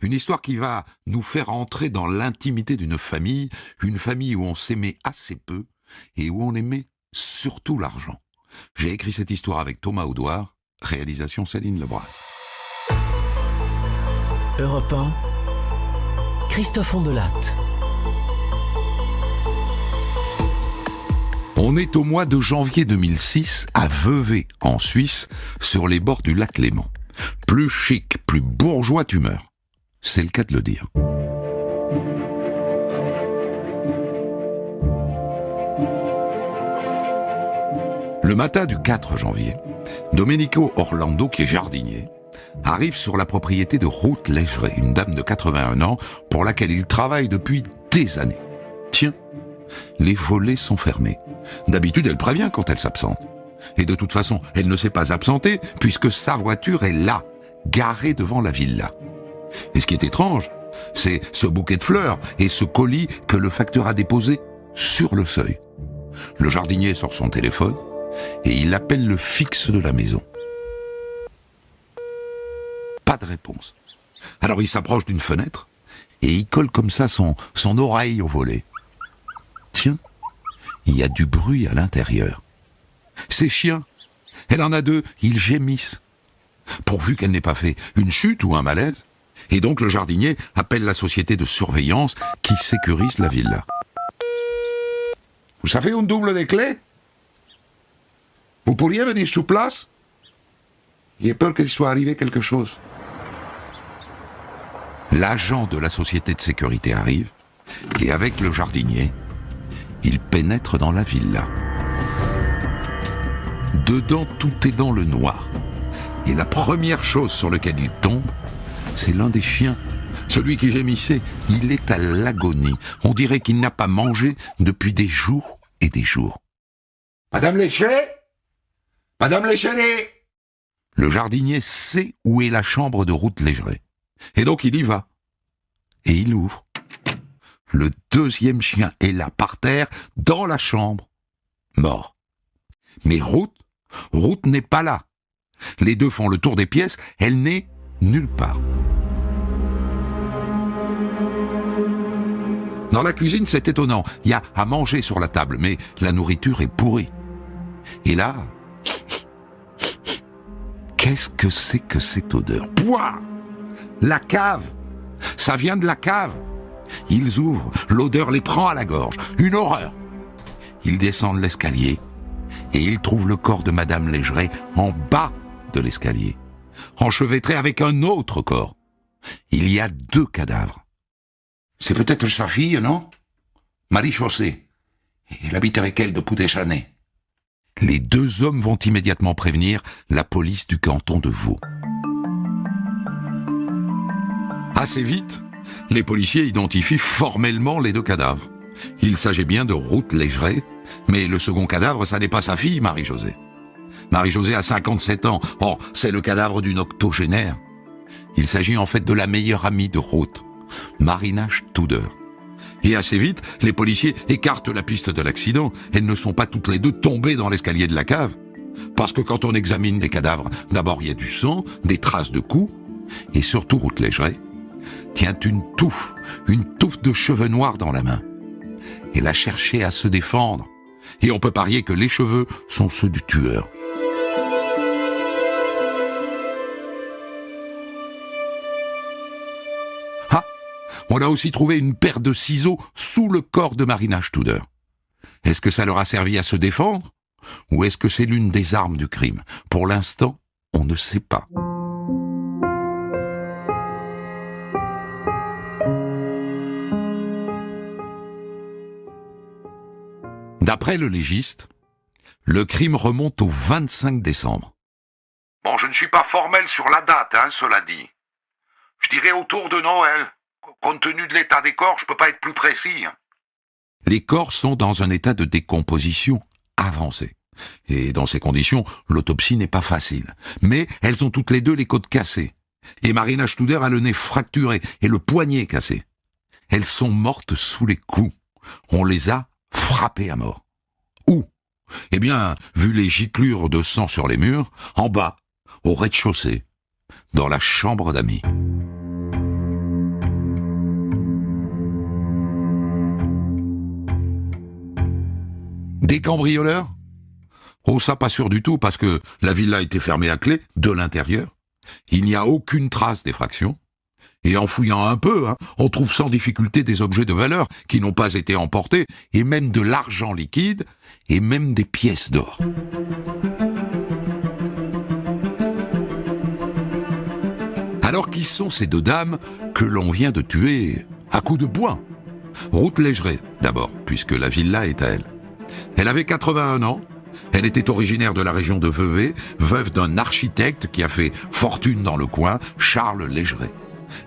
Une histoire qui va nous faire entrer dans l'intimité d'une famille, une famille où on s'aimait assez peu et où on aimait surtout l'argent. J'ai écrit cette histoire avec Thomas Audouard, réalisation Céline Lebras. Europe 1, Christophe Ondelatte. On est au mois de janvier 2006 à Vevey, en Suisse, sur les bords du lac Léman. Plus chic, plus bourgeois tu meurs. C'est le cas de le dire. Le matin du 4 janvier, Domenico Orlando, qui est jardinier, arrive sur la propriété de Ruth Legeret, une dame de 81 ans pour laquelle il travaille depuis des années. Tiens, les volets sont fermés. D'habitude, elle prévient quand elle s'absente. Et de toute façon, elle ne s'est pas absentée puisque sa voiture est là, garée devant la villa. Et ce qui est étrange, c'est ce bouquet de fleurs et ce colis que le facteur a déposé sur le seuil. Le jardinier sort son téléphone et il appelle le fixe de la maison. Pas de réponse. Alors il s'approche d'une fenêtre et il colle comme ça son oreille au volet. Tiens, il y a du bruit à l'intérieur. Ses chiens, elle en a deux, ils gémissent. Pourvu qu'elle n'ait pas fait une chute ou un malaise. Et donc le jardinier appelle la société de surveillance qui sécurise la villa. Vous savez une double des clés? Vous pourriez venir sur place? J'ai peur qu'il soit arrivé quelque chose. L'agent de la société de sécurité arrive, et avec le jardinier, il pénètre dans la villa. Dedans, tout est dans le noir. Et la première chose sur laquelle il tombe, c'est l'un des chiens. Celui qui gémissait, il est à l'agonie. On dirait qu'il n'a pas mangé depuis des jours et des jours. Madame Legeret? Madame Legeret? Le jardinier sait où est la chambre de Ruth Legeret. Et donc il y va. Et il ouvre. Le deuxième chien est là, par terre, dans la chambre, mort. Mais Ruth n'est pas là. Les deux font le tour des pièces, elle n'est nulle part. Dans la cuisine, c'est étonnant. Il y a à manger sur la table, mais la nourriture est pourrie. Et là, qu'est-ce que c'est que cette odeur? Pouah! La cave! Ça vient de la cave! Ils ouvrent, l'odeur les prend à la gorge. Une horreur! Ils descendent l'escalier et ils trouvent le corps de Madame Legeret en bas de l'escalier, enchevêtré avec un autre corps. Il y a deux cadavres. C'est peut-être sa fille, non? Marie-Chaussée. Il habite avec elle depuis des années. Les deux hommes vont immédiatement prévenir la police du canton de Vaud. Assez vite, les policiers identifient formellement les deux cadavres. Il s'agit bien de Ruth Legeret, mais le second cadavre, ça n'est pas sa fille, Marie-Josée. Marie-Josée a 57 ans. Or, c'est le cadavre d'une octogénaire. Il s'agit en fait de la meilleure amie de Ruth, Marina Studer. Et assez vite, les policiers écartent la piste de l'accident. Elles ne sont pas toutes les deux tombées dans l'escalier de la cave. Parce que quand on examine les cadavres, d'abord il y a du sang, des traces de coups, et surtout Ruth Legeret tient une touffe de cheveux noirs dans la main. Elle a cherché à se défendre. Et on peut parier que les cheveux sont ceux du tueur. Ah, on a aussi trouvé une paire de ciseaux sous le corps de Marina Studer. Est-ce que ça leur a servi à se défendre? Ou est-ce que c'est l'une des armes du crime? Pour l'instant, on ne sait pas. D'après le légiste, le crime remonte au 25 décembre. Bon, je ne suis pas formel sur la date, cela dit. Je dirais autour de Noël. Compte tenu de l'état des corps, je peux pas être plus précis. Les corps sont dans un état de décomposition avancé. Et dans ces conditions, l'autopsie n'est pas facile. Mais elles ont toutes les deux les côtes cassées. Et Marina Studer a le nez fracturé et le poignet cassé. Elles sont mortes sous les coups. On les a frappées à mort. Où? Eh bien, vu les giclures de sang sur les murs, en bas, au rez-de-chaussée, dans la chambre d'amis. Des cambrioleurs? Oh, ça pas sûr du tout, parce que la villa était fermée à clé, de l'intérieur. Il n'y a aucune trace d'effraction. Et en fouillant un peu, on trouve sans difficulté des objets de valeur qui n'ont pas été emportés, et même de l'argent liquide, et même des pièces d'or. Alors qui sont ces deux dames que l'on vient de tuer à coups de poing? Ruth Légeret, d'abord, puisque la villa est à elle. Elle avait 81 ans, elle était originaire de la région de Vevey, veuve d'un architecte qui a fait fortune dans le coin, Charles Légeret.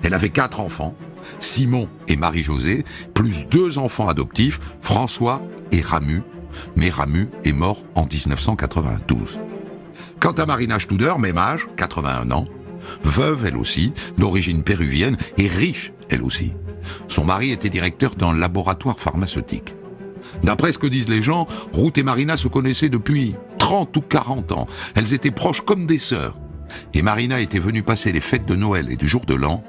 Elle avait 4 enfants, Simon et Marie-Josée, plus 2 enfants adoptifs, François et Ramu, mais Ramu est mort en 1992. Quant à Marina Studer, même âge, 81 ans, veuve elle aussi, d'origine péruvienne et riche elle aussi. Son mari était directeur d'un laboratoire pharmaceutique. D'après ce que disent les gens, Ruth et Marina se connaissaient depuis 30 ou 40 ans. Elles étaient proches comme des sœurs. Et Marina était venue passer les fêtes de Noël et du jour de l'an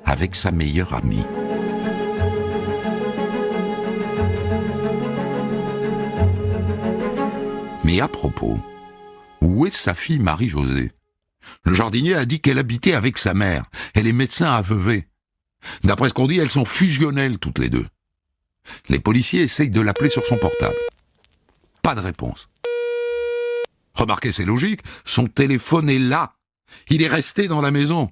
avec sa meilleure amie. Mais à propos, où est sa fille Marie-Josée? Le jardinier a dit qu'elle habitait avec sa mère. Elle est médecin à Vevey. D'après ce qu'on dit, elles sont fusionnelles toutes les deux. Les policiers essayent de l'appeler sur son portable. Pas de réponse. Remarquez, c'est logique, son téléphone est là. Il est resté dans la maison.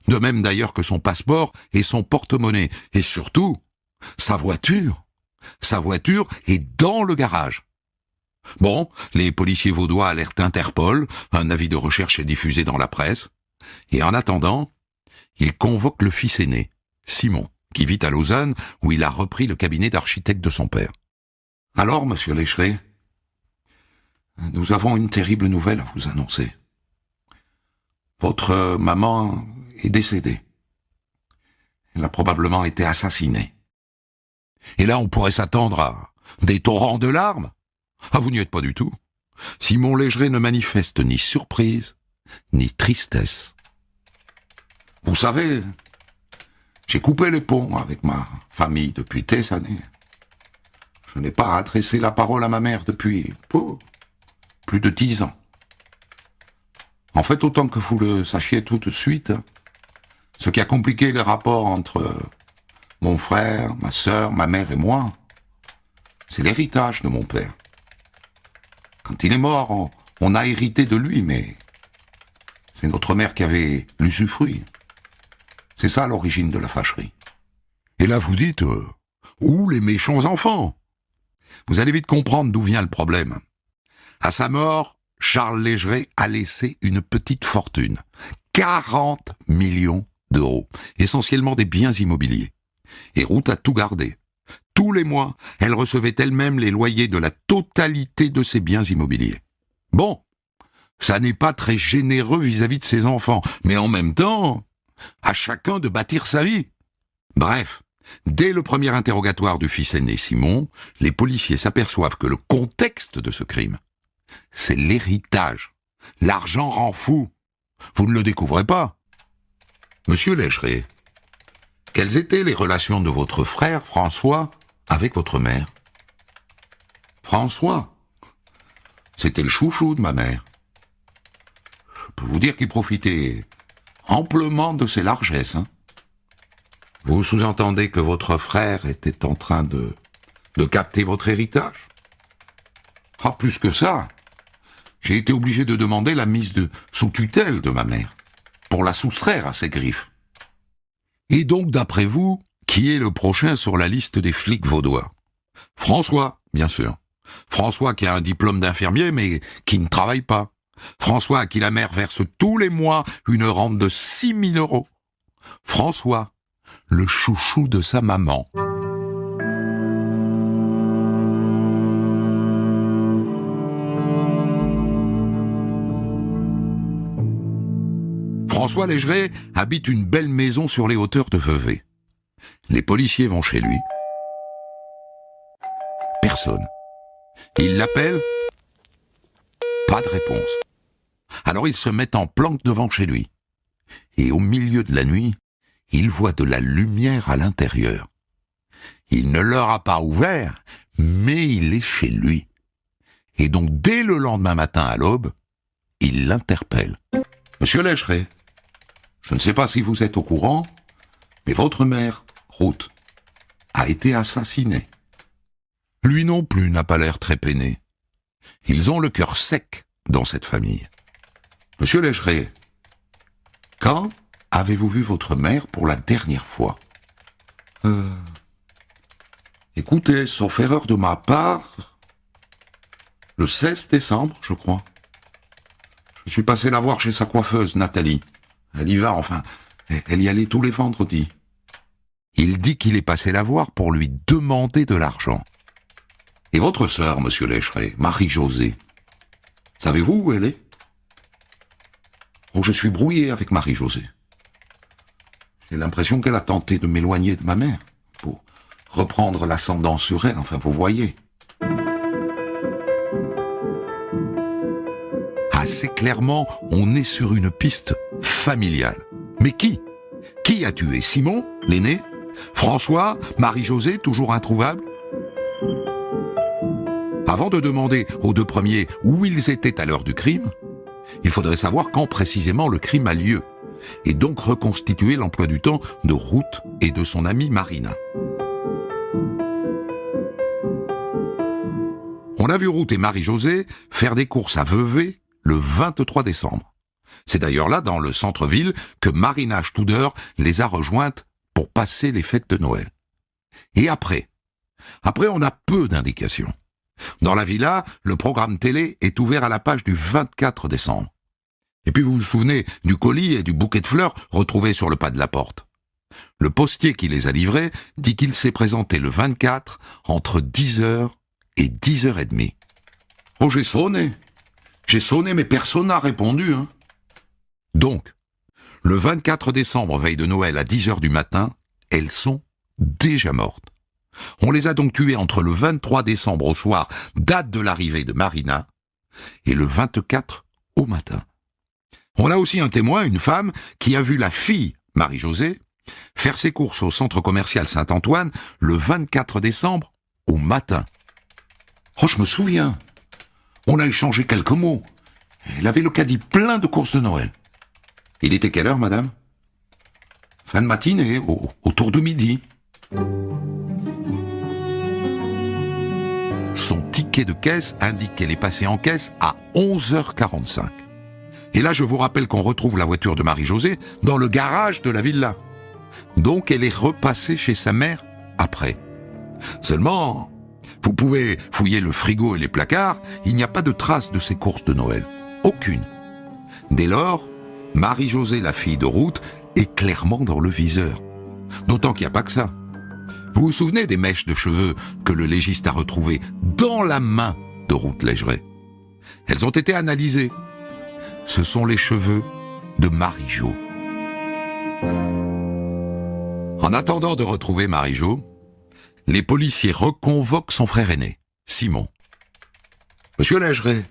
De même d'ailleurs que son passeport et son porte-monnaie. Et surtout, sa voiture. Sa voiture est dans le garage. Bon, les policiers vaudois alertent Interpol, un avis de recherche est diffusé dans la presse. Et en attendant, ils convoquent le fils aîné, Simon, qui vit à Lausanne, où il a repris le cabinet d'architecte de son père. Alors, monsieur Légeret, nous avons une terrible nouvelle à vous annoncer. Votre maman est décédée. Elle a probablement été assassinée. Et là, on pourrait s'attendre à des torrents de larmes. Ah, vous n'y êtes pas du tout. Simon Légeret ne manifeste ni surprise, ni tristesse. Vous savez, j'ai coupé les ponts avec ma famille depuis des années. Je n'ai pas adressé la parole à ma mère depuis plus de 10 ans. En fait, autant que vous le sachiez tout de suite, ce qui a compliqué les rapports entre mon frère, ma sœur, ma mère et moi, c'est l'héritage de mon père. Quand il est mort, on a hérité de lui, mais c'est notre mère qui avait l'usufruit. C'est ça l'origine de la fâcherie. Et là, vous dites, où les méchants enfants? Vous allez vite comprendre d'où vient le problème. À sa mort, Charles Légeret a laissé une petite fortune. 40 millions d'euros, essentiellement des biens immobiliers. Et Ruth a tout gardé. Tous les mois, elle recevait elle-même les loyers de la totalité de ses biens immobiliers. Bon, ça n'est pas très généreux vis-à-vis de ses enfants, mais en même temps, à chacun de bâtir sa vie. Bref, dès le premier interrogatoire du fils aîné Simon, les policiers s'aperçoivent que le contexte de ce crime, c'est l'héritage. L'argent rend fou. Vous ne le découvrez pas. Monsieur Légeret, quelles étaient les relations de votre frère François avec votre mère? François, c'était le chouchou de ma mère. Je peux vous dire qu'il profitait amplement de ses largesses. Vous sous-entendez que votre frère était en train de capter votre héritage? Ah, plus que ça, j'ai été obligé de demander la mise sous tutelle de ma mère, pour la soustraire à ses griffes. Et donc, d'après vous, qui est le prochain sur la liste des flics vaudois? François, bien sûr. François qui a un diplôme d'infirmier, mais qui ne travaille pas. François à qui la mère verse tous les mois une rente de 6 000 euros. François, le chouchou de sa maman. François Légeret habite une belle maison sur les hauteurs de Vevey. Les policiers vont chez lui. Personne. Ils l'appellent. Pas de réponse. Alors ils se mettent en planque devant chez lui. Et au milieu de la nuit, ils voient de la lumière à l'intérieur. Il ne leur a pas ouvert, mais il est chez lui. Et donc, dès le lendemain matin à l'aube, il l'interpelle. « Monsieur Lécheret, je ne sais pas si vous êtes au courant, mais votre mère, Ruth, a été assassinée. » Lui non plus n'a pas l'air très peiné. Ils ont le cœur sec dans cette famille. « Monsieur Lécheret, quand avez-vous vu votre mère pour la dernière fois ?»« Écoutez, sauf erreur de ma part, le 16 décembre, je crois. Je suis passé la voir chez sa coiffeuse, Nathalie. Elle y va, enfin, elle y allait tous les vendredis. » Il dit qu'il est passé la voir pour lui demander de l'argent. « Et votre sœur, monsieur Lécheret, Marie-Josée, savez-vous où elle est ?»« Oh, je suis brouillé avec Marie-Josée. J'ai l'impression qu'elle a tenté de m'éloigner de ma mère, pour reprendre l'ascendant sur elle, enfin, vous voyez. » Assez clairement, on est sur une piste familiale. Mais qui ? Qui a tué Simon, l'aîné ? François, Marie-Josée, toujours introuvable ? Avant de demander aux deux premiers où ils étaient à l'heure du crime, il faudrait savoir quand précisément le crime a lieu, et donc reconstituer l'emploi du temps de Ruth et de son amie Marina. On a vu Ruth et Marie-Josée faire des courses à Vevey le 23 décembre. C'est d'ailleurs là, dans le centre-ville, que Marina Studer les a rejointes pour passer les fêtes de Noël. Et après, on a peu d'indications. Dans la villa, le programme télé est ouvert à la page du 24 décembre. Et puis vous vous souvenez du colis et du bouquet de fleurs retrouvés sur le pas de la porte. Le postier qui les a livrés dit qu'il s'est présenté le 24 entre 10h et 10h30. Oh, j'ai sonné, mais personne n'a répondu. Donc, le 24 décembre, veille de Noël à 10h du matin, elles sont déjà mortes. On les a donc tuées entre le 23 décembre au soir, date de l'arrivée de Marina, et le 24 au matin. On a aussi un témoin, une femme, qui a vu la fille, Marie-Josée, faire ses courses au centre commercial Saint-Antoine le 24 décembre au matin. Oh, je me souviens. On a échangé quelques mots. Elle avait le caddie plein de courses de Noël. Il était quelle heure, madame ? Fin de matinée, autour de midi. Son ticket de caisse indique qu'elle est passée en caisse à 11h45. Et là, je vous rappelle qu'on retrouve la voiture de Marie-Josée dans le garage de la villa. Donc, elle est repassée chez sa mère après. Seulement, vous pouvez fouiller le frigo et les placards, il n'y a pas de trace de ces courses de Noël. Aucune. Dès lors, Marie-Josée, la fille de Ruth, est clairement dans le viseur. D'autant qu'il n'y a pas que ça. Vous vous souvenez des mèches de cheveux que le légiste a retrouvées dans la main de Ruth Lécheret ? Elles ont été analysées. Ce sont les cheveux de Marie-Jo. En attendant de retrouver Marie-Jo, les policiers reconvoquent son frère aîné, Simon. « Monsieur Lécheret,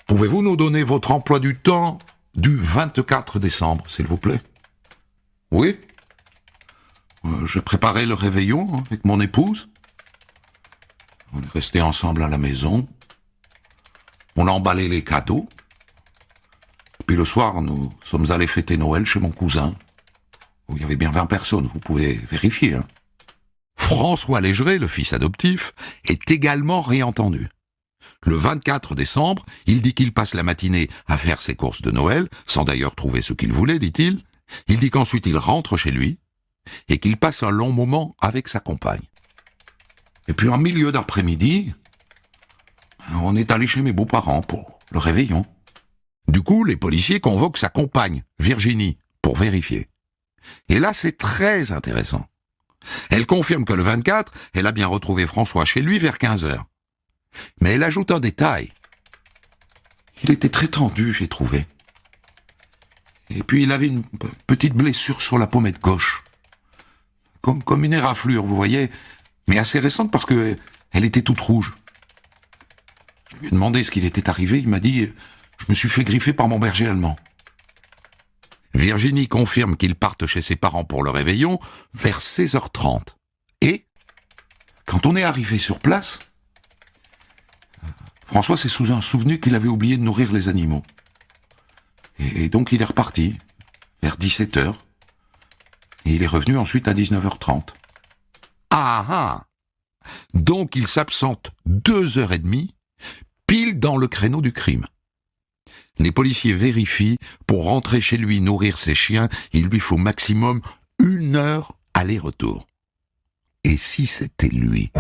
pouvez-vous nous donner votre emploi du temps du 24 décembre, s'il vous plaît ?»« Oui. J'ai préparé le réveillon avec mon épouse. On est restés ensemble à la maison. On a emballé les cadeaux. Puis le soir, nous sommes allés fêter Noël chez mon cousin. Il y avait bien 20 personnes, vous pouvez vérifier. François Lécheret, le fils adoptif, est également réentendu. Le 24 décembre, il dit qu'il passe la matinée à faire ses courses de Noël, sans d'ailleurs trouver ce qu'il voulait, dit-il. Il dit qu'ensuite il rentre chez lui et qu'il passe un long moment avec sa compagne. Et puis en milieu d'après-midi, on est allé chez mes beaux-parents pour le réveillon. Du coup, les policiers convoquent sa compagne, Virginie, pour vérifier. Et là, c'est très intéressant. Elle confirme que le 24, elle a bien retrouvé François chez lui vers 15h. Mais elle ajoute un détail. Il était très tendu, j'ai trouvé. Et puis il avait une petite blessure sur la pommette gauche. Comme une éraflure, vous voyez, mais assez récente parce que elle était toute rouge. Je lui ai demandé ce qu'il était arrivé, il m'a dit « Je me suis fait griffer par mon berger allemand ». Virginie confirme qu'ils partent chez ses parents pour le réveillon vers 16h30. Et, quand on est arrivé sur place, François s'est souvenu qu'il avait oublié de nourrir les animaux. Et donc il est reparti, vers 17h. Et il est revenu ensuite à 19h30. Ah ah! Donc il s'absente 2h30, pile dans le créneau du crime. Les policiers vérifient, pour rentrer chez lui nourrir ses chiens, il lui faut maximum 1 heure aller-retour. Et si c'était lui?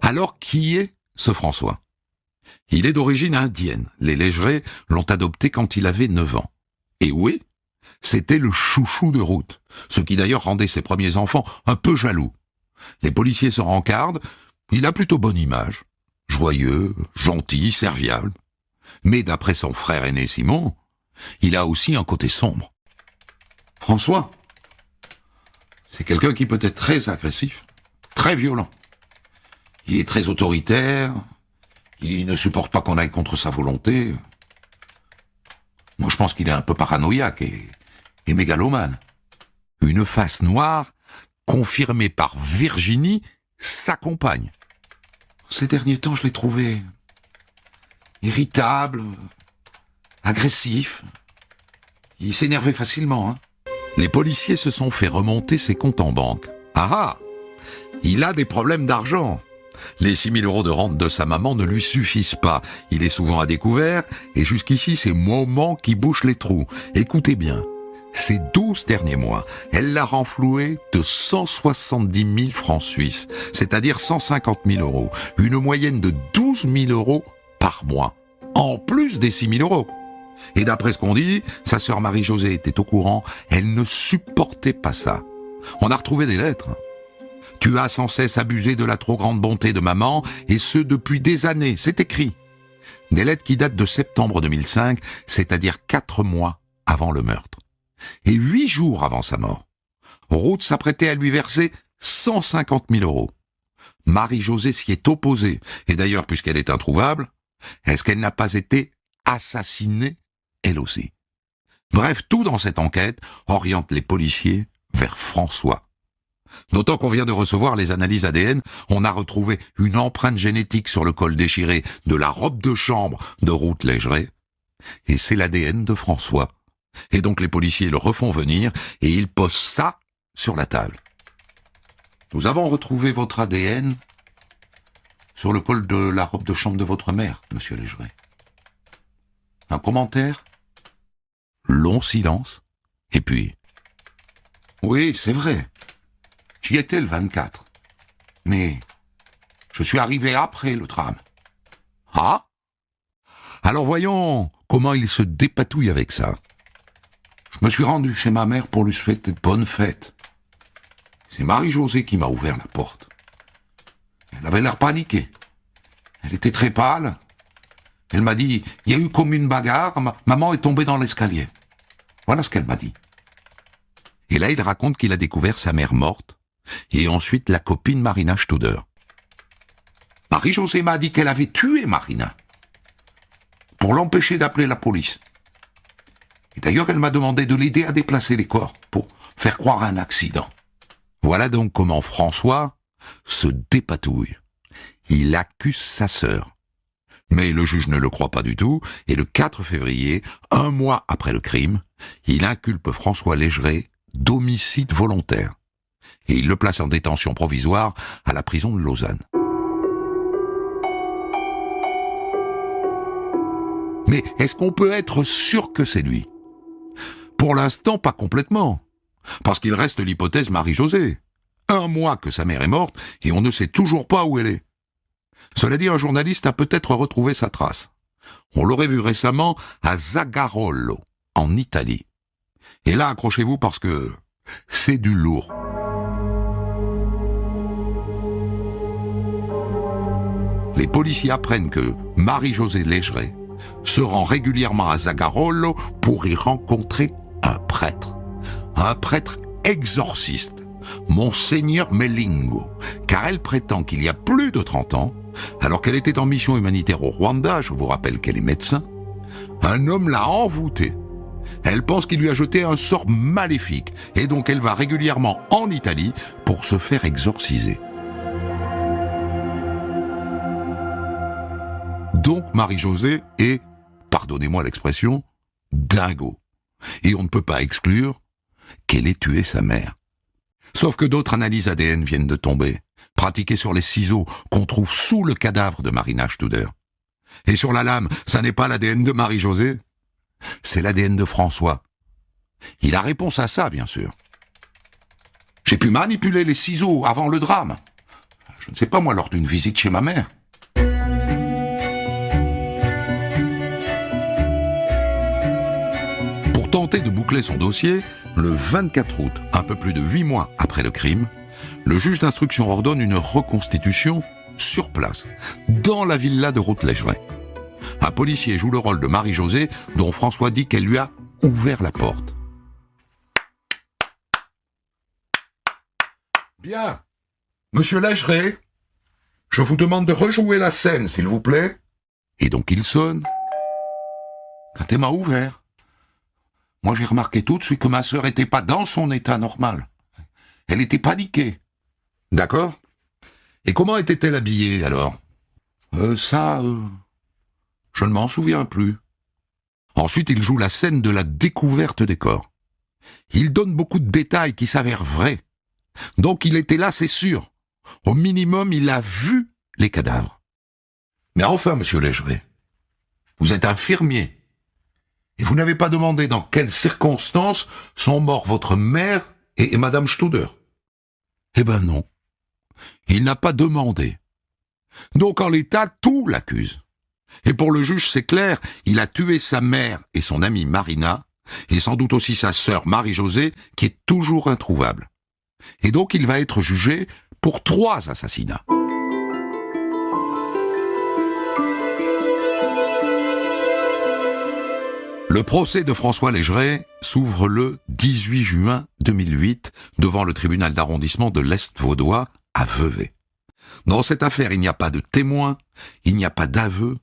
Alors qui est ce François? Il est d'origine indienne. Les Légeré l'ont adopté quand il avait 9 ans. Et oui, c'était le chouchou de Ruth, ce qui d'ailleurs rendait ses premiers enfants un peu jaloux. Les policiers se rencardent, il a plutôt bonne image. Joyeux, gentil, serviable. Mais d'après son frère aîné Simon, il a aussi un côté sombre. François, c'est quelqu'un qui peut être très agressif, très violent. Il est très autoritaire, il ne supporte pas qu'on aille contre sa volonté. Moi, je pense qu'il est un peu paranoïaque et mégalomane. Une face noire, confirmée par Virginie, sa compagne. Ces derniers temps, je l'ai trouvé irritable, agressif. Il s'énervait facilement, hein. Les policiers se sont fait remonter ses comptes en banque. Ah ah! Il a des problèmes d'argent. Les 6 000 € de rente de sa maman ne lui suffisent pas. Il est souvent à découvert, et jusqu'ici, c'est Maman qui bouche les trous. Écoutez bien, ces 12 derniers mois, elle l'a renfloué de 170 000 francs suisses, c'est-à-dire 150 000 €, une moyenne de 12 000 € par mois, en plus des 6 000 €. Et d'après ce qu'on dit, sa sœur Marie-Josée était au courant, elle ne supportait pas ça. On a retrouvé des lettres. Tu as sans cesse abusé de la trop grande bonté de maman, et ce depuis des années, c'est écrit. Des lettres qui datent de septembre 2005, c'est-à-dire 4 mois avant le meurtre. Et 8 jours avant sa mort, Ruth s'apprêtait à lui verser 150 000 €. Marie-Josée s'y est opposée, et d'ailleurs, puisqu'elle est introuvable, est-ce qu'elle n'a pas été assassinée, elle aussi? Bref, tout dans cette enquête oriente les policiers vers François. D'autant qu'on vient de recevoir les analyses ADN, on a retrouvé une empreinte génétique sur le col déchiré de la robe de chambre de Ruth Légeré, et c'est l'ADN de François. Et donc les policiers le refont venir, et ils posent ça sur la table. Nous avons retrouvé votre ADN sur le col de la robe de chambre de votre mère, monsieur Légeré. Un commentaire? Long silence, et puis... Oui, c'est vrai. J'y étais le 24. Mais je suis arrivé après le drame. Ah? Alors voyons comment il se dépatouille avec ça. Je me suis rendu chez ma mère pour lui souhaiter de bonnes fêtes. C'est Marie-Josée qui m'a ouvert la porte. Elle avait l'air paniquée. Elle était très pâle. Elle m'a dit, il y a eu comme une bagarre, maman est tombée dans l'escalier. Voilà ce qu'elle m'a dit. Et là, il raconte qu'il a découvert sa mère morte, et ensuite la copine Marina Studer. Marie-Josée m'a dit qu'elle avait tué Marina, pour l'empêcher d'appeler la police. Et d'ailleurs, elle m'a demandé de l'aider à déplacer les corps, pour faire croire à un accident. Voilà donc comment François se dépatouille. Il accuse sa sœur. Mais le juge ne le croit pas du tout, et le 4 février, 1 mois après le crime, il inculpe François Légeré d'homicide volontaire. Et il le place en détention provisoire à la prison de Lausanne. Mais est-ce qu'on peut être sûr que c'est lui? Pour l'instant, pas complètement. Parce qu'il reste l'hypothèse Marie-Josée. 1 mois que sa mère est morte, et on ne sait toujours pas où elle est. Cela dit, un journaliste a peut-être retrouvé sa trace. On l'aurait vu récemment à Zagarolo, en Italie. Et là, accrochez-vous parce que c'est du lourd. Les policiers apprennent que Marie-Josée Légeré se rend régulièrement à Zagarolo pour y rencontrer un prêtre. Un prêtre exorciste, Monseigneur Melingo, car elle prétend qu'il y a plus de 30 ans, alors qu'elle était en mission humanitaire au Rwanda, je vous rappelle qu'elle est médecin, un homme l'a envoûtée. Elle pense qu'il lui a jeté un sort maléfique et donc elle va régulièrement en Italie pour se faire exorciser. Donc Marie-Josée est, pardonnez-moi l'expression, dingo. Et on ne peut pas exclure qu'elle ait tué sa mère. Sauf que d'autres analyses ADN viennent de tomber, pratiquées sur les ciseaux qu'on trouve sous le cadavre de Marina Studer. Et sur la lame, ça n'est pas l'ADN de Marie-Josée, c'est l'ADN de François. Il a réponse à ça, bien sûr. J'ai pu manipuler les ciseaux avant le drame. Je ne sais pas, moi, lors d'une visite chez ma mère. Pour tenter de boucler son dossier, le 24 août, un peu plus de 8 mois après le crime, le juge d'instruction ordonne une reconstitution sur place, dans la villa de Routledgeret. Un policier joue le rôle de Marie-Josée, dont François dit qu'elle lui a ouvert la porte. Bien. Monsieur Legeret, je vous demande de rejouer la scène, s'il vous plaît. Et donc il sonne. Quand elle m'a ouvert, moi j'ai remarqué tout de suite que ma sœur n'était pas dans son état normal. Elle était paniquée. D'accord? Et comment était-elle habillée, alors? Je ne m'en souviens plus. Ensuite, il joue la scène de la découverte des corps. Il donne beaucoup de détails qui s'avèrent vrais. Donc il était là, c'est sûr. Au minimum, il a vu les cadavres. Mais enfin, monsieur Legeret, vous êtes infirmier. Et vous n'avez pas demandé dans quelles circonstances sont morts votre mère et madame Studer. Eh ben non. Il n'a pas demandé. Donc en l'état, tout l'accuse. Et pour le juge, c'est clair, il a tué sa mère et son amie Marina, et sans doute aussi sa sœur Marie-Josée, qui est toujours introuvable. Et donc il va être jugé pour 3 assassinats. Le procès de François Legeret s'ouvre le 18 juin 2008 devant le tribunal d'arrondissement de l'Est vaudois à Vevey. Dans cette affaire, il n'y a pas de témoins, il n'y a pas d'aveu,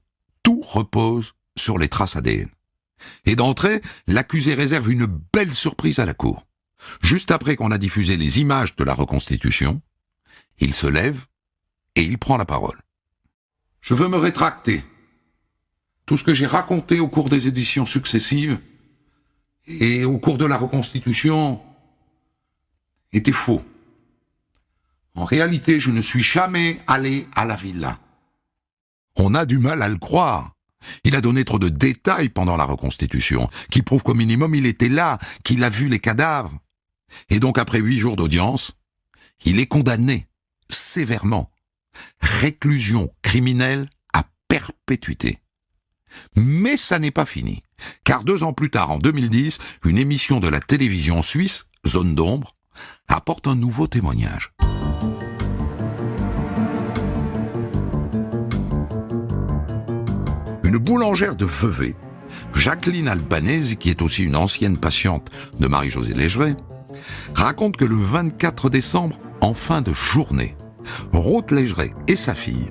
tout repose sur les traces ADN. Et d'entrée, l'accusé réserve une belle surprise à la cour. Juste après qu'on a diffusé les images de la reconstitution, il se lève et il prend la parole. Je veux me rétracter. Tout ce que j'ai raconté au cours des éditions successives et au cours de la reconstitution était faux. En réalité, je ne suis jamais allé à la villa. On a du mal à le croire. Il a donné trop de détails pendant la reconstitution, qui prouvent qu'au minimum il était là, qu'il a vu les cadavres. Et donc après 8 jours d'audience, il est condamné, sévèrement. Réclusion criminelle à perpétuité. Mais ça n'est pas fini, car 2 ans plus tard, en 2010, une émission de la télévision suisse, Zone d'ombre, apporte un nouveau témoignage. Une boulangère de Vevey, Jacqueline Albanese, qui est aussi une ancienne patiente de Marie-Josée Legeret, raconte que le 24 décembre, en fin de journée, Ruth Legeret et sa fille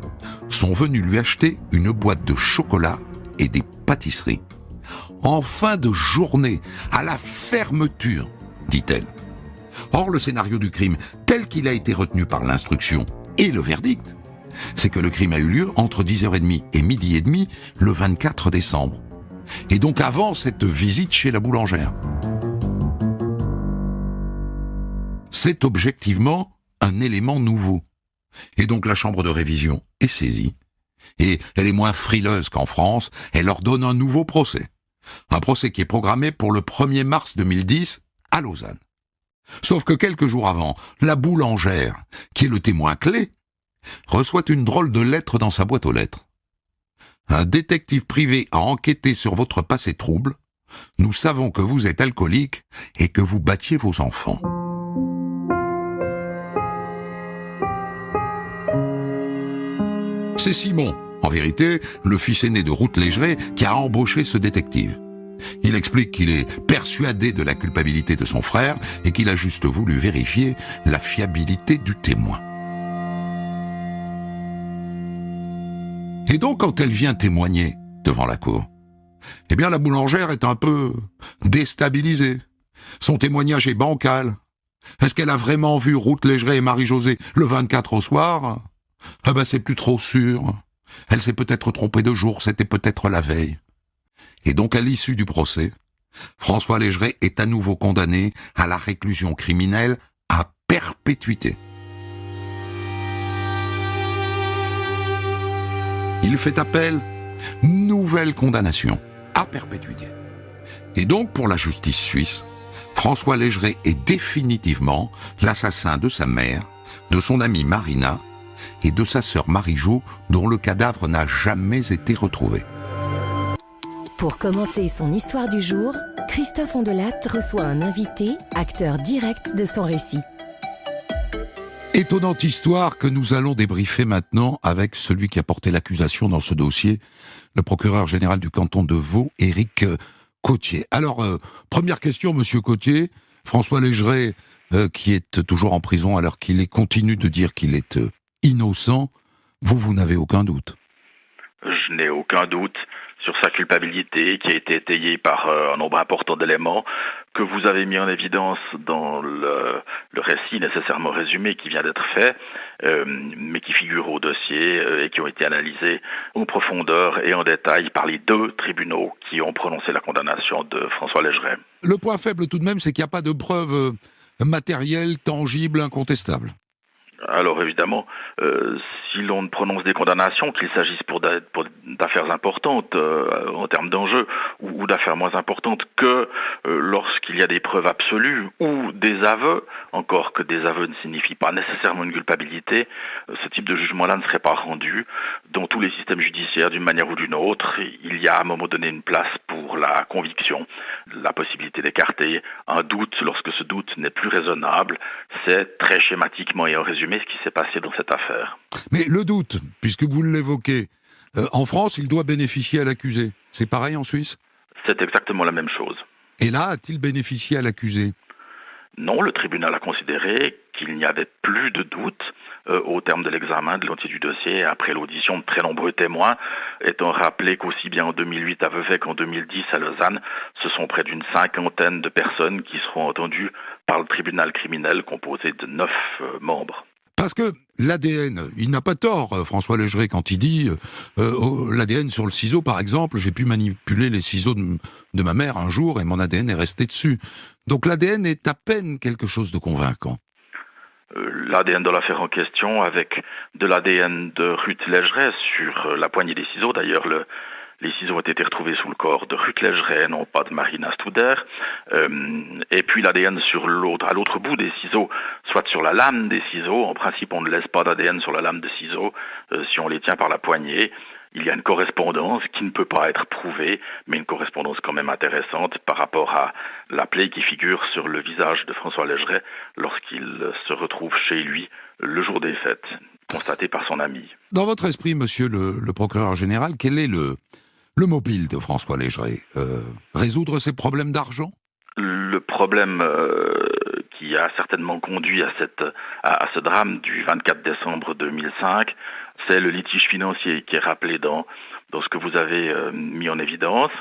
sont venus lui acheter une boîte de chocolat et des pâtisseries. En fin de journée, à la fermeture, dit-elle. Or, le scénario du crime, tel qu'il a été retenu par l'instruction et le verdict, c'est que le crime a eu lieu entre 10h30 et 12h30 le 24 décembre. Et donc avant cette visite chez la boulangère. C'est objectivement un élément nouveau. Et donc la chambre de révision est saisie. Et elle est moins frileuse qu'en France, elle ordonne un nouveau procès. Un procès qui est programmé pour le 1er mars 2010 à Lausanne. Sauf que quelques jours avant, la boulangère, qui est le témoin clé, reçoit une drôle de lettre dans sa boîte aux lettres. Un détective privé a enquêté sur votre passé trouble. Nous savons que vous êtes alcoolique et que vous battiez vos enfants. C'est Simon, en vérité, le fils aîné de Ruth Legeret, qui a embauché ce détective. Il explique qu'il est persuadé de la culpabilité de son frère et qu'il a juste voulu vérifier la fiabilité du témoin. Et donc, quand elle vient témoigner devant la cour, Eh bien, la boulangère est un peu déstabilisée. Son témoignage est bancal. Est-ce qu'elle a vraiment vu Ruth Légeret et Marie-Josée le 24 au soir? Ah ben, c'est plus trop sûr. Elle s'est peut-être trompée de jour, c'était peut-être la veille. Et donc, à l'issue du procès, François Légeret est à nouveau condamné à la réclusion criminelle à perpétuité. Il fait appel, nouvelle condamnation à perpétuité. Et donc, pour la justice suisse, François Légeret est définitivement l'assassin de sa mère, de son amie Marina et de sa sœur Marie-Jo, dont le cadavre n'a jamais été retrouvé. Pour commenter son histoire du jour, Christophe Ondelat reçoit un invité, acteur direct de son récit. Étonnante histoire que nous allons débriefer maintenant avec celui qui a porté l'accusation dans ce dossier, le procureur général du canton de Vaud, Éric Cottier. Alors, première question, monsieur Cottier. François Légeret, qui est toujours en prison alors qu'il continue de dire qu'il est innocent, vous n'avez aucun doute? Je n'ai aucun doute sur sa culpabilité, qui a été étayée par un nombre important d'éléments que vous avez mis en évidence dans le récit nécessairement résumé qui vient d'être fait, mais qui figure au dossier et qui ont été analysés en profondeur et en détail par les deux tribunaux qui ont prononcé la condamnation de François Légeret. Le point faible tout de même, c'est qu'il n'y a pas de preuves matérielles, tangibles, incontestables. Alors évidemment, si l'on prononce des condamnations, qu'il s'agisse pour d'affaires importantes en termes d'enjeux ou d'affaires moins importantes que lorsqu'il y a des preuves absolues ou des aveux, encore que des aveux ne signifient pas nécessairement une culpabilité, ce type de jugement-là ne serait pas rendu. Dans tous les systèmes judiciaires, d'une manière ou d'une autre, il y a à un moment donné une place pour la conviction, la possibilité d'écarter un doute lorsque ce doute n'est plus raisonnable. C'est très schématiquement et en résumé ce qui s'est passé dans cette affaire. Mais le doute, puisque vous l'évoquez, en France, il doit bénéficier à l'accusé. C'est pareil en Suisse? C'est exactement la même chose. Et là, a-t-il bénéficié à l'accusé? Non, le tribunal a considéré qu'il n'y avait plus de doute au terme de l'examen de l'entier du dossier, après l'audition de très nombreux témoins, étant rappelé qu'aussi bien en 2008 à Vevey qu'en 2010 à Lausanne, ce sont près d'une 50aine de personnes qui seront entendues par le tribunal criminel composé de 9 membres. Parce que l'ADN, il n'a pas tort, François Légeret, quand il dit l'ADN sur le ciseau, par exemple, j'ai pu manipuler les ciseaux de ma mère un jour et mon ADN est resté dessus. Donc l'ADN est à peine quelque chose de convaincant. L'ADN de l'affaire en question, avec de l'ADN de Ruth Légeret sur la poignée des ciseaux. D'ailleurs, les ciseaux ont été retrouvés sous le corps de Ruth Légeret, non pas de Marina Studer. Et puis l'ADN à l'autre bout des ciseaux, soit sur la lame des ciseaux. En principe, on ne laisse pas d'ADN sur la lame de ciseaux si on les tient par la poignée. Il y a une correspondance qui ne peut pas être prouvée, mais une correspondance quand même intéressante par rapport à la plaie qui figure sur le visage de François Légeret lorsqu'il se retrouve chez lui le jour des fêtes, constatée par son ami. Dans votre esprit, monsieur le procureur général, quel est le mobile de François Légeret? Résoudre ses problèmes d'argent? Le problème qui a certainement conduit à ce drame du 24 décembre 2005, c'est le litige financier qui est rappelé dans ce que vous avez mis en évidence.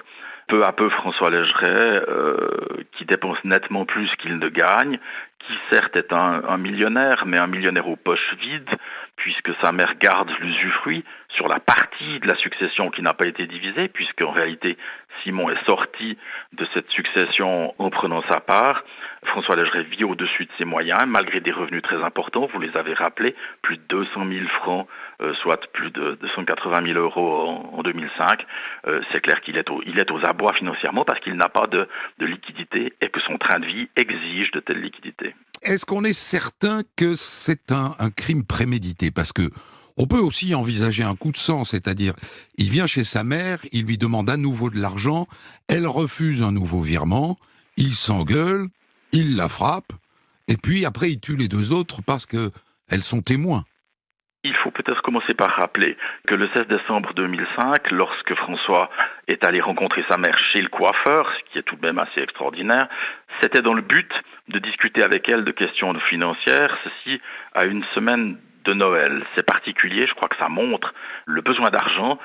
Peu à peu, François Légeret, qui dépense nettement plus qu'il ne gagne, qui certes est un millionnaire, mais un millionnaire aux poches vides, puisque sa mère garde l'usufruit sur la partie de la succession qui n'a pas été divisée, puisque en réalité Simon est sorti de cette succession en prenant sa part. François Légeret vit au-dessus de ses moyens, malgré des revenus très importants, vous les avez rappelés, plus de 200 000 francs, soit plus de 280 000 euros en 2005. C'est clair qu'il est aux abois financièrement parce qu'il n'a pas de liquidité et que son train de vie exige de telles liquidités. Est-ce qu'on est certain que c'est un crime prémédité? Parce que on peut aussi envisager un coup de sang, c'est-à-dire, il vient chez sa mère, il lui demande à nouveau de l'argent, elle refuse un nouveau virement, il s'engueule, il la frappe, et puis après il tue les deux autres parce qu'elles sont témoins. Il faut peut-être commencer par rappeler que le 16 décembre 2005, lorsque François est allé rencontrer sa mère chez le coiffeur, ce qui est tout de même assez extraordinaire, c'était dans le but de discuter avec elle de questions financières, ceci à une semaine de Noël. C'est particulier, je crois que ça montre le besoin d'argent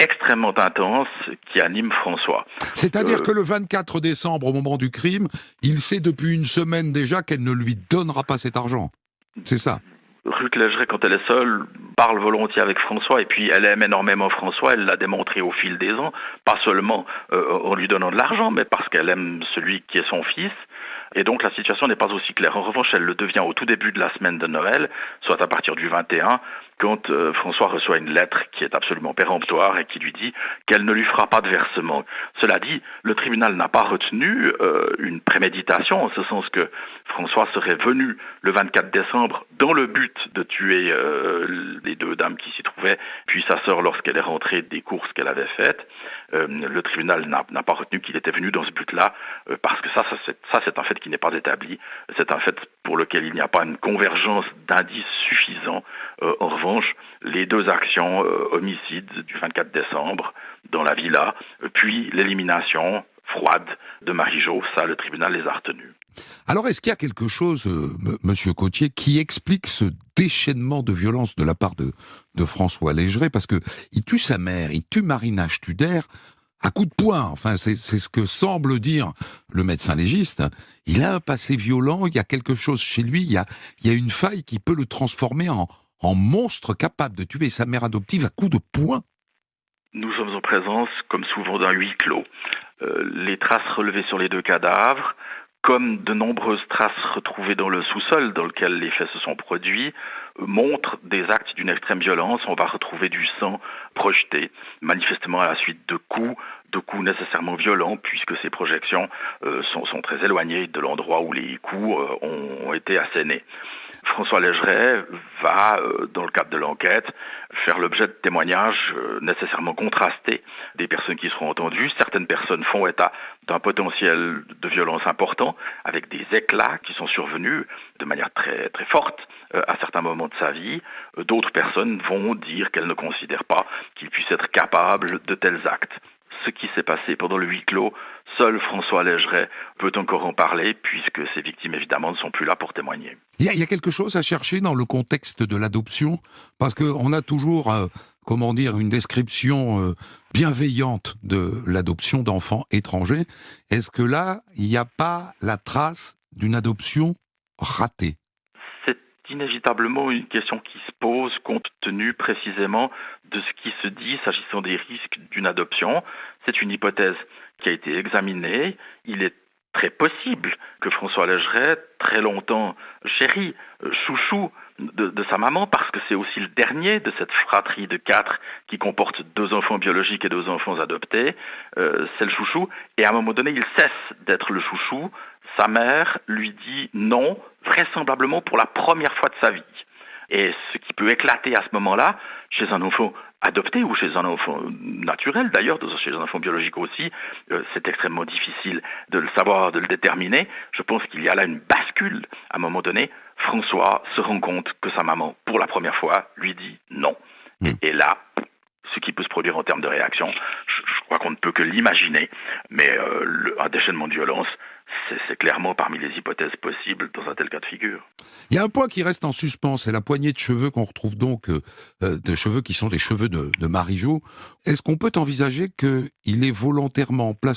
extrêmement intense qui anime François. C'est-à-dire que le 24 décembre, au moment du crime, il sait depuis une semaine déjà qu'elle ne lui donnera pas cet argent. C'est ça. Ruth Légeret, quand elle est seule, parle volontiers avec François, et puis elle aime énormément François, elle l'a démontré au fil des ans, pas seulement en lui donnant de l'argent, mais parce qu'elle aime celui qui est son fils. Et donc la situation n'est pas aussi claire. En revanche, elle le devient au tout début de la semaine de Noël, soit à partir du 21, quand François reçoit une lettre qui est absolument péremptoire et qui lui dit qu'elle ne lui fera pas de versement. Cela dit, le tribunal n'a pas retenu une préméditation, en ce sens que François serait venu le 24 décembre dans le but de tuer les deux dames qui s'y trouvaient, puis sa sœur lorsqu'elle est rentrée des courses qu'elle avait faites. Le tribunal n'a pas retenu qu'il était venu dans ce but-là, parce que ça c'est un fait qui n'est pas établi. C'est un fait pour lequel il n'y a pas une convergence d'indices suffisants. En revanche, les deux actions, homicide du 24 décembre dans la villa, puis l'élimination froide de Marie-Jo, ça le tribunal les a retenus. Alors, est-ce qu'il y a quelque chose, Monsieur Cottier, qui explique ce déchaînement de violence de la part de François Légeret? Parce que il tue sa mère, il tue Marina Studer à coups de poing. Enfin, c'est ce que semble dire le médecin légiste. Il a un passé violent, il y a quelque chose chez lui, il y a une faille qui peut le transformer en monstre capable de tuer sa mère adoptive à coups de poing. Nous sommes en présence, comme souvent, d'un huis clos. Les traces relevées sur les deux cadavres, comme de nombreuses traces retrouvées dans le sous-sol dans lequel les faits se sont produits, montrent des actes d'une extrême violence. On va retrouver du sang projeté, manifestement à la suite de coups nécessairement violents, puisque ces projections sont très éloignées de l'endroit où les coups ont été assénés. François Légeret va, dans le cadre de l'enquête, faire l'objet de témoignages nécessairement contrastés des personnes qui seront entendues. Certaines personnes font état d'un potentiel de violence important, avec des éclats qui sont survenus de manière très, très forte à certains moments de sa vie. D'autres personnes vont dire qu'elles ne considèrent pas qu'il puisse être capable de tels actes. Ce qui s'est passé pendant le huis clos, seul François Légeret peut encore en parler, puisque ses victimes, évidemment, ne sont plus là pour témoigner. Il y a quelque chose à chercher dans le contexte de l'adoption, parce qu'on a toujours, une description bienveillante de l'adoption d'enfants étrangers. Est-ce que là, il n'y a pas la trace d'une adoption ratée? C'est inévitablement une question qui se pose compte tenu précisément de ce qui se dit s'agissant des risques d'une adoption. C'est une hypothèse qui a été examinée. Il est très possible que François Légeret, très longtemps chéri, chouchou de sa maman, parce que c'est aussi le dernier de cette fratrie de 4 qui comporte 2 enfants biologiques et 2 enfants adoptés, c'est le chouchou, et à un moment donné, il cesse d'être le chouchou. Sa mère lui dit non, vraisemblablement pour la première fois de sa vie. Et ce qui peut éclater à ce moment-là, chez un enfant adopté ou chez un enfant naturel d'ailleurs, chez un enfant biologique aussi, c'est extrêmement difficile de le savoir, de le déterminer. Je pense qu'il y a là une bascule. À un moment donné, François se rend compte que sa maman, pour la première fois, lui dit non. Et là, ce qui peut se produire en termes de réaction, je crois qu'on ne peut que l'imaginer, mais un déchaînement de violence, c'est clairement parmi les hypothèses possibles dans un tel cas de figure. Il y a un point qui reste en suspens, c'est la poignée de cheveux qu'on retrouve donc, de cheveux qui sont les cheveux de Marie-Jo. Est-ce qu'on peut envisager qu'il ait volontairement placé